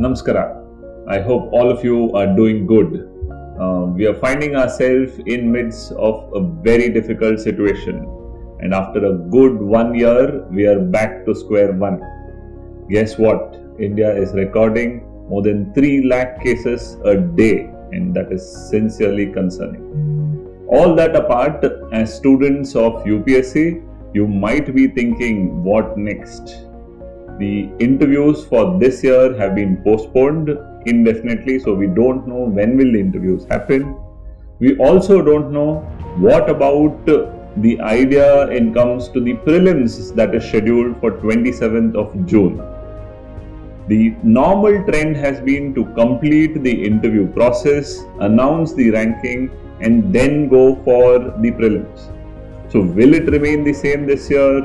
Namaskara. I hope all of you are doing good. We are finding ourselves in midst of a very difficult situation, and after a good 1 year, we are back to square one. Guess what? India is recording more than 3 lakh cases a day, and that is sincerely concerning. All that apart, as students of UPSC, you might be thinking, what next? The interviews for this year have been postponed indefinitely, so we don't know when will the interviews happen. We also don't know what about the idea in comes to the prelims that is scheduled for 27th of June. The normal trend has been to complete the interview process, announce the ranking, and then go for the prelims. So will it remain the same this year?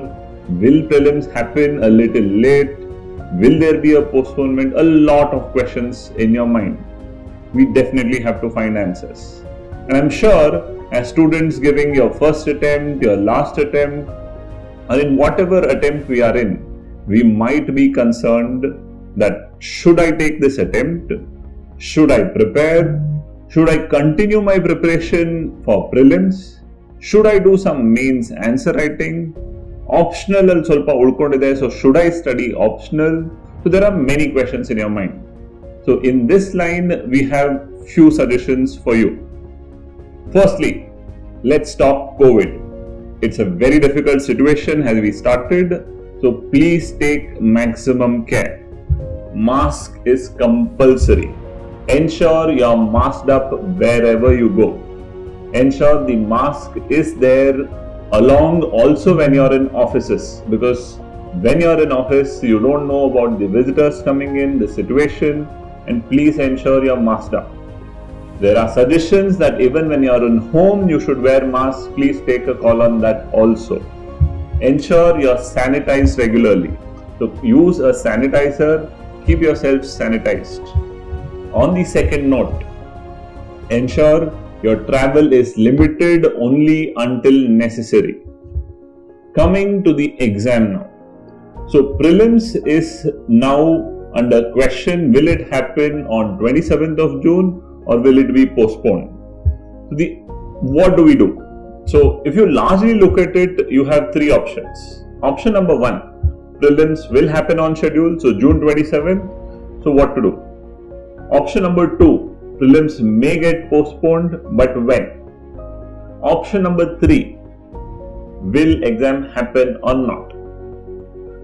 Will prelims happen a little late? Will there be a postponement? A lot of questions in your mind. We definitely have to find answers. And I'm sure as students giving your first attempt, your last attempt, or in whatever attempt we are in, we might be concerned that should I take this attempt? Should I prepare? Should I continue my preparation for prelims? Should I do some mains answer writing? Optional al ಸ್ವಲ್ಪ ಉಳ್ಕೊಂಡಿದೆ, so should I study optional? So there are many questions in your mind. So in this line, we have few suggestions for you. Firstly, let's stop COVID. It's a very difficult situation as we started, so please take maximum care. Mask is compulsory. Ensure you're masked up wherever you go. Ensure the mask is there along also when you're in offices, because when you're in office you don't know about the visitors coming in, the situation, and please ensure you're masked up. There are suggestions that even when you're in home you should wear masks. Please take a call on that also. Ensure you're sanitized regularly. So use a sanitizer, keep yourself sanitized. On the second note, ensure your travel is limited only until necessary. Coming to the exam now. So prelims is now under question. Will it happen on 27th of June or will it be postponed? So what do we do? So if you largely look at it, you have 3 options. Option number 1, prelims will happen on schedule, so June 27th. So what to do? Option number 2, prelims may get postponed, but when? Option number 3, will exam happen or not?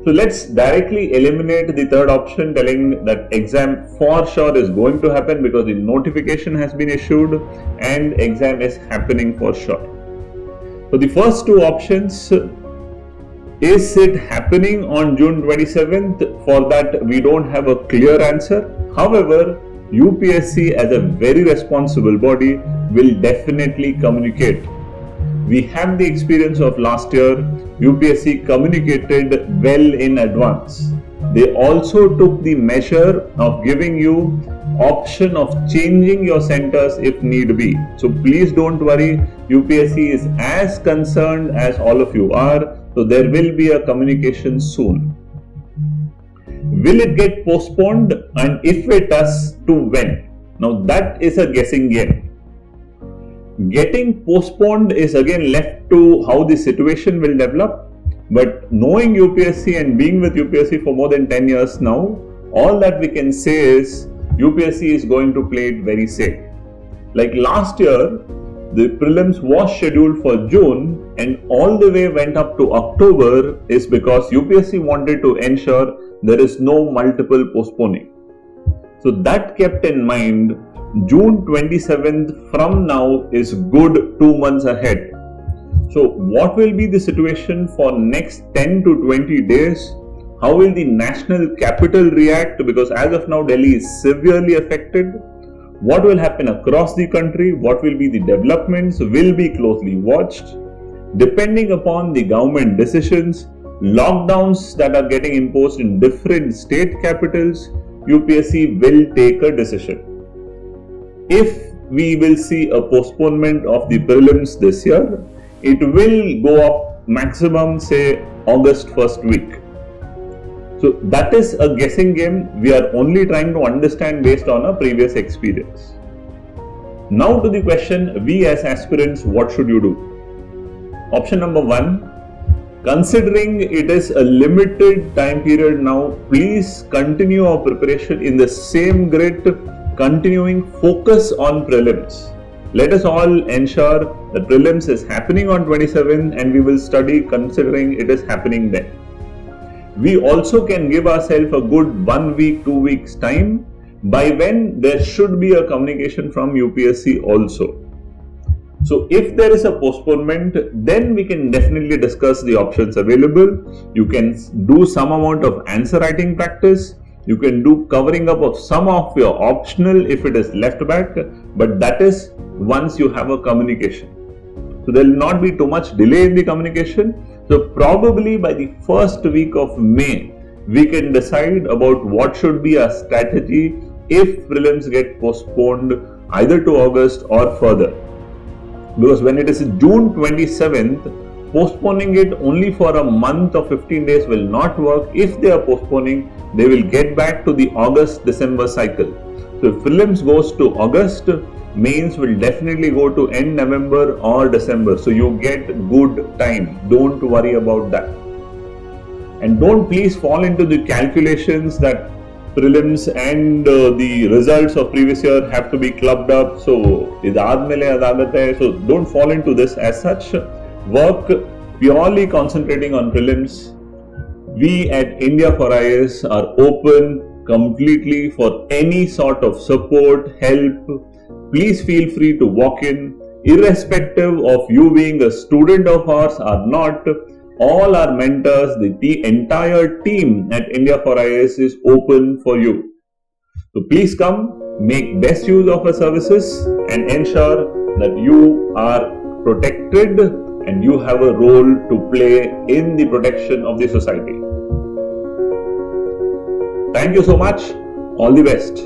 So let's directly eliminate the third option, telling that exam for sure is going to happen because the notification has been issued and exam is happening for sure. So the first 2 options, is it happening on June 27th? For that we don't have a clear answer. However, UPSC as a very responsible body will definitely communicate. We have the experience of last year. UPSC communicated well in advance. They also took the measure of giving you option of changing your centers if need be. So please don't worry, UPSC is as concerned as all of you are. So there will be a communication soon. Will it get postponed, and if it does, to when? Now that is a guessing game. Getting postponed is again left to how the situation will develop. But knowing UPSC and being with UPSC for more than 10 years now, all that we can say is UPSC is going to play it very safe. Like last year, the prelims was scheduled for June and all the way went up to October is because UPSC wanted to ensure there is no multiple postponing. So that kept in mind, June 27th from now is good 2 months ahead. So what will be the situation for next 10 to 20 days? How will the national capital react? Because as of now, Delhi is severely affected. What will happen across the country? What will be the developments will be closely watched. Depending upon the government decisions, lockdowns that are getting imposed in different state capitals, UPSC will take a decision. If we will see a postponement of the prelims this year, it will go up maximum say August first week. So that is a guessing game. We are only trying to understand based on a previous experience. Now to the question, we as aspirants, what should you do? Option number 1, considering it is a limited time period now, please continue our preparation in the same grit, continuing focus on prelims. Let us all ensure that prelims is happening on 27 and we will study considering it is happening then. We also can give ourselves a good 1 week, 2 weeks time by when there should be a communication from UPSC also. So if there is a postponement, then we can definitely discuss the options available. You can do some amount of answer writing practice. You can do covering up of some of your optional if it is left back, but that is once you have a communication. So there will not be too much delay in the communication. So probably by the first week of May, we can decide about what should be our strategy if prelims get postponed either to August or further. Because when it is June 27th, postponing it only for a month or 15 days will not work. If they are postponing, they will get back to the August-December cycle. So if prelims goes to August, mains will definitely go to end November or December. So you get good time. Don't worry about that. And don't please fall into the calculations that prelims and the results of previous year have to be clubbed up. So don't fall into this as such. Work purely concentrating on prelims. We at India for IAS are open completely for any sort of support, help. Please feel free to walk in, irrespective of you being a student of ours or not. All our mentors, the entire team at India for IAS is open for you. So please come, make best use of our services and ensure that you are protected and you have a role to play in the protection of the society. Thank you so much. All the best.